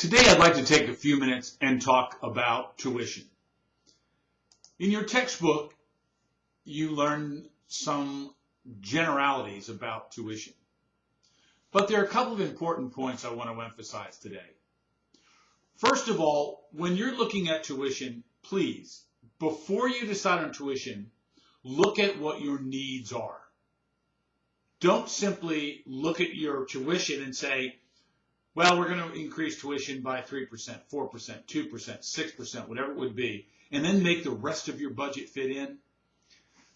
Today I'd like to take a few minutes and talk about tuition. In your textbook, you learn some generalities about tuition. But there are a couple of important points I want to emphasize today. First of all, when you're looking at tuition, please, before you decide on tuition, look at what your needs are. Don't simply look at your tuition and say, well, we're going to increase tuition by 3%, 4%, 2%, 6%, whatever it would be, and then make the rest of your budget fit in.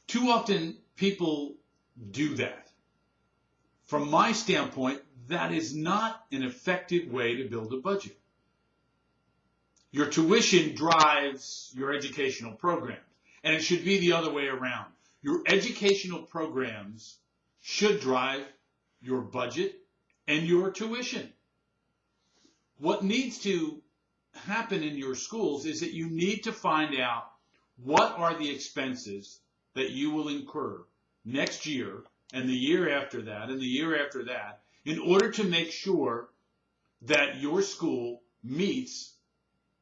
Too often people do that. From my standpoint, that is not an effective way to build a budget. Your tuition drives your educational programs, and it should be the other way around. Your educational programs should drive your budget and your tuition. What needs to happen in your schools is that you need to find out what are the expenses that you will incur next year and the year after that and the year after that in order to make sure that your school meets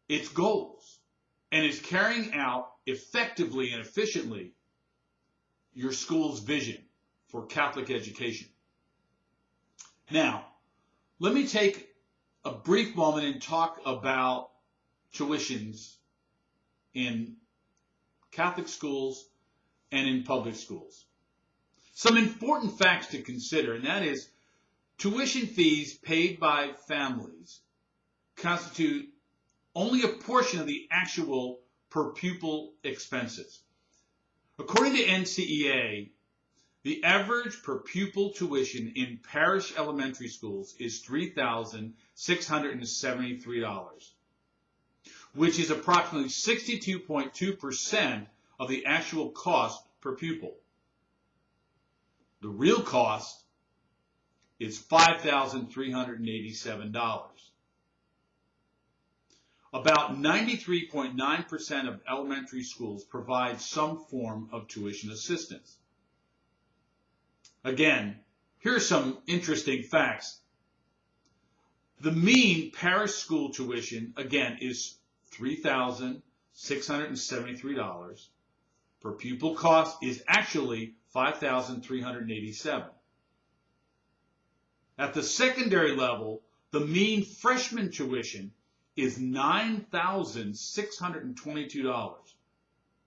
its goals and is carrying out effectively and efficiently your school's vision for Catholic education. Now, let me take a brief moment and talk about tuitions in Catholic schools and in public schools. Some important facts to consider, and that is tuition fees paid by families constitute only a portion of the actual per pupil expenses. According to NCEA, the average per pupil tuition in parish elementary schools is $3,673, which is approximately 62.2% of the actual cost per pupil. The real cost is $5,387. About 93.9% of elementary schools provide some form of tuition assistance. Again, here are some interesting facts. The mean parish school tuition, again, is $3,673. Per pupil cost is actually $5,387. At the secondary level, the mean freshman tuition is $9,622,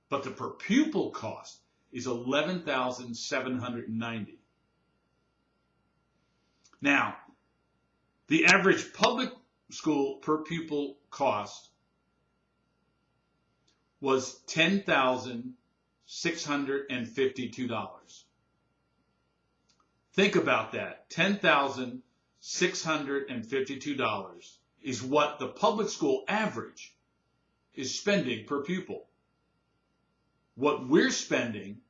but the per pupil cost is $11,790. Now, the average public school per pupil cost was $10,652. Think about that. $10,652 is what the public school average is spending per pupil. What we're spending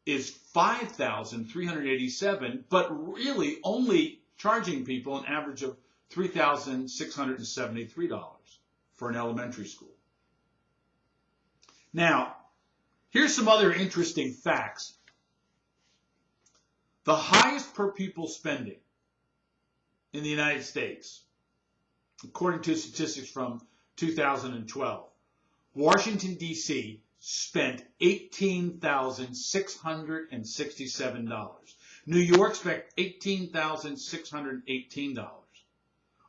is $5,387, but really only charging people an average of $3,673 for an elementary school. Now, here's some other interesting facts. The highest per pupil spending in the United States, according to statistics from 2012, Washington, D.C. spent $18,667. New York spent $18,618.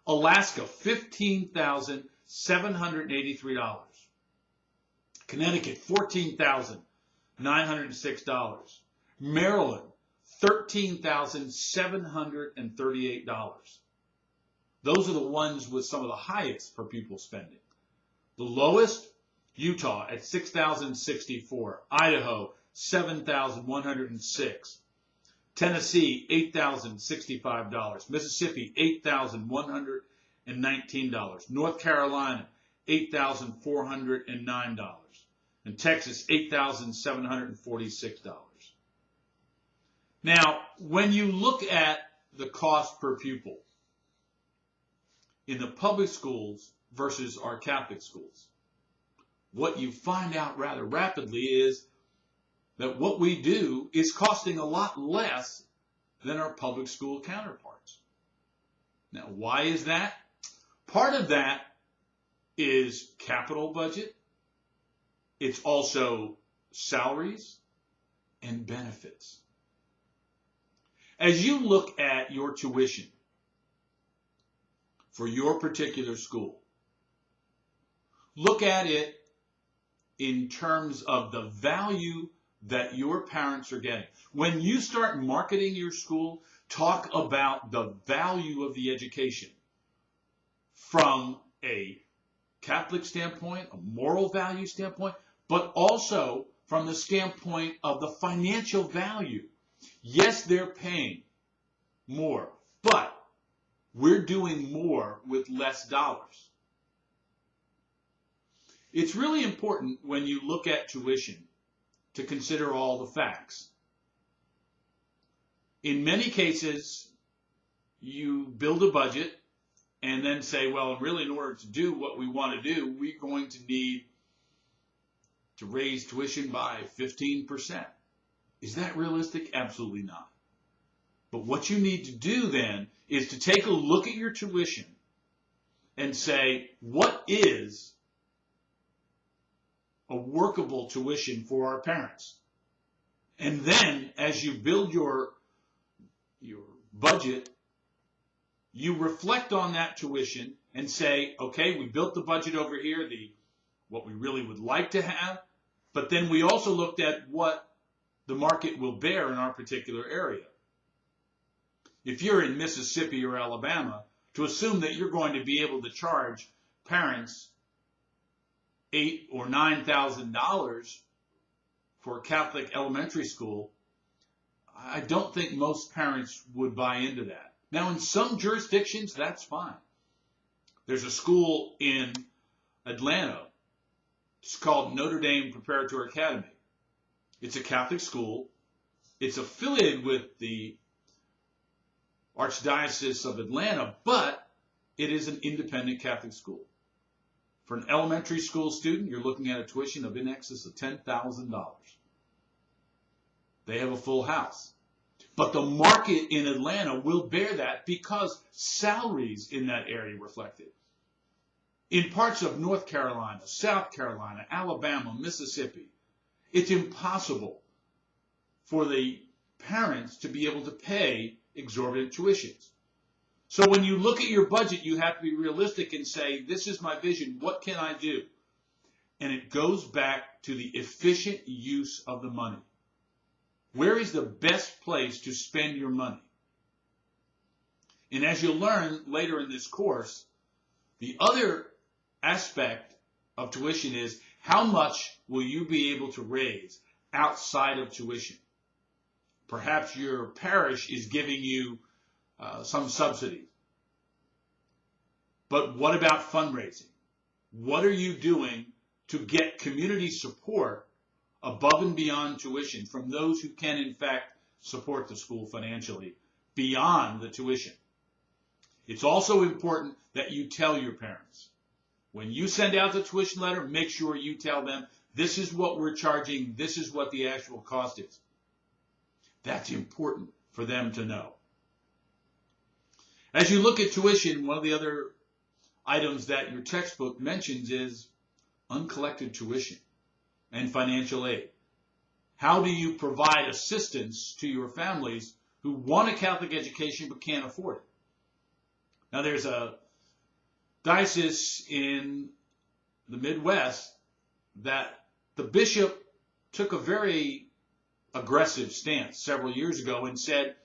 Alaska, $15,783. Connecticut, $14,906. Maryland, $13,738. Those are the ones with some of the highest per pupil spending. The lowest, Utah at $6,064, Idaho $7,106, Tennessee $8,065, Mississippi $8,119, North Carolina $8,409, and Texas $8,746. Now, when you look at the cost per pupil in the public schools versus our Catholic schools, what you find out rather rapidly is that what we do is costing a lot less than our public school counterparts. Now, why is that? Part of that is capital budget. It's also salaries and benefits. As you look at your tuition for your particular school, look at it in terms of the value that your parents are getting. When you start marketing your school, talk about the value of the education from a Catholic standpoint, a moral value standpoint, but also from the standpoint of the financial value. Yes, they're paying more, but we're doing more with less dollars. It's really important when you look at tuition to consider all the facts. In many cases, you build a budget and then say, well, really, in order to do what we want to do, we're going to need to raise tuition by 15%. Is that realistic? Absolutely not. But what you need to do then is to take a look at your tuition and say, what is a workable tuition for our parents? And then as you build your budget, you reflect on that tuition and say, okay, we built the budget over here, what we really would like to have, but then we also looked at what the market will bear in our particular area. If you're in Mississippi or Alabama, to assume that you're going to be able to charge parents $8,000 or $9,000 for a Catholic elementary school, I don't think most parents would buy into that. Now, in some jurisdictions, that's fine. There's a school in Atlanta. It's called Notre Dame Preparatory Academy. It's a Catholic school. It's affiliated with the Archdiocese of Atlanta, but it is an independent Catholic school. For an elementary school student, you're looking at a tuition of in excess of $10,000. They have a full house. But the market in Atlanta will bear that because salaries in that area reflect it. In parts of North Carolina, South Carolina, Alabama, Mississippi, it's impossible for the parents to be able to pay exorbitant tuitions. So when you look at your budget, you have to be realistic and say, this is my vision, what can I do? And it goes back to the efficient use of the money. Where is the best place to spend your money? And as you'll learn later in this course, the other aspect of tuition is how much will you be able to raise outside of tuition? Perhaps your parish is giving you some subsidy. But what about fundraising? What are you doing to get community support above and beyond tuition from those who can, in fact, support the school financially beyond the tuition? It's also important that you tell your parents. When you send out the tuition letter, make sure you tell them, this is what we're charging, this is what the actual cost is. That's important for them to know. As you look at tuition, one of the other items that your textbook mentions is uncollected tuition and financial aid. How do you provide assistance to your families who want a Catholic education but can't afford it? Now, there's a diocese in the Midwest that the bishop took a very aggressive stance several years ago and said,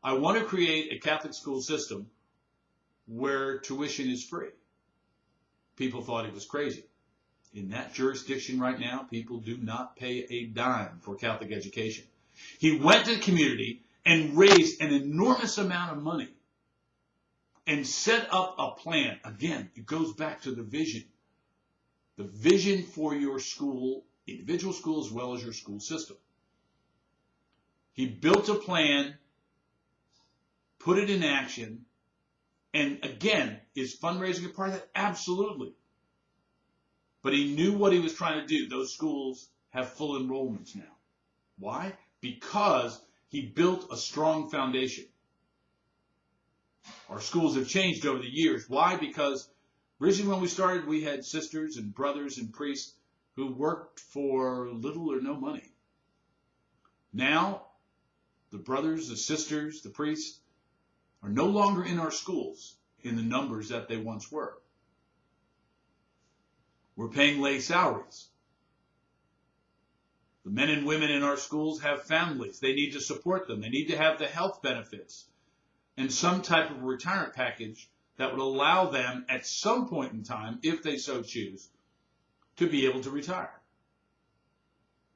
I want to create a Catholic school system where tuition is free. People thought he was crazy. In that jurisdiction right now, people do not pay a dime for Catholic education. He went to the community and raised an enormous amount of money and set up a plan. Again, it goes back to the vision. The vision for your school, individual school as well as your school system. He built a plan, put it in action, and again, is fundraising a part of that? Absolutely. But he knew what he was trying to do. Those schools have full enrollments now. Why? Because he built a strong foundation. Our schools have changed over the years. Why? Because originally when we started, we had sisters and brothers and priests who worked for little or no money. Now, the brothers, the sisters, the priests are no longer in our schools in the numbers that they once were. We're paying lay salaries. The men and women in our schools have families. They need to support them. They need to have the health benefits and some type of retirement package that would allow them at some point in time, if they so choose, to be able to retire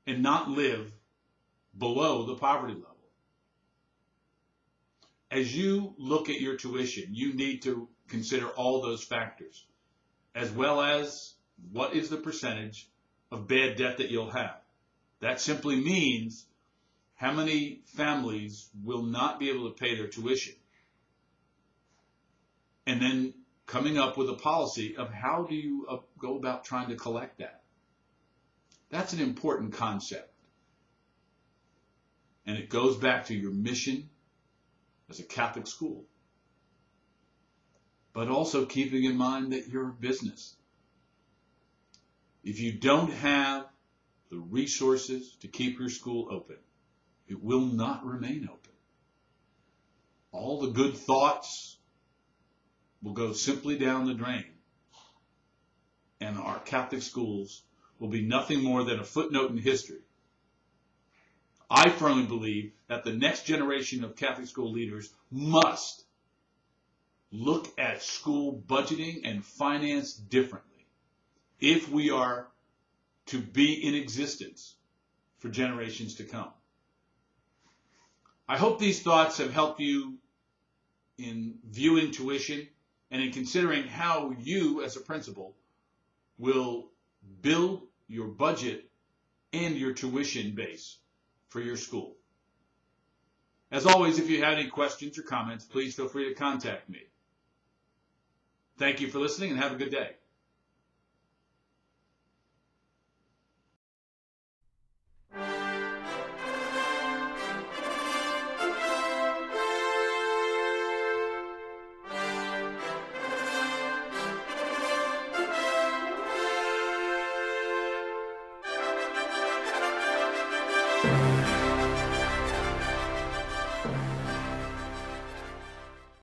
and not live below the poverty level. As you look at your tuition, you need to consider all those factors, as well as what is the percentage of bad debt that you'll have. That simply means how many families will not be able to pay their tuition. And then coming up with a policy of how do you go about trying to collect that. That's an important concept. And it goes back to your mission as a Catholic school. But also keeping in mind that you're a business. If you don't have the resources to keep your school open, it will not remain open. All the good thoughts will go simply down the drain. And our Catholic schools will be nothing more than a footnote in history. I firmly believe that the next generation of Catholic school leaders must look at school budgeting and finance differently if we are to be in existence for generations to come. I hope these thoughts have helped you in viewing tuition and in considering how you, as a principal, will build your budget and your tuition base for your school. As always, if you have any questions or comments, please feel free to contact me. Thank you for listening and have a good day.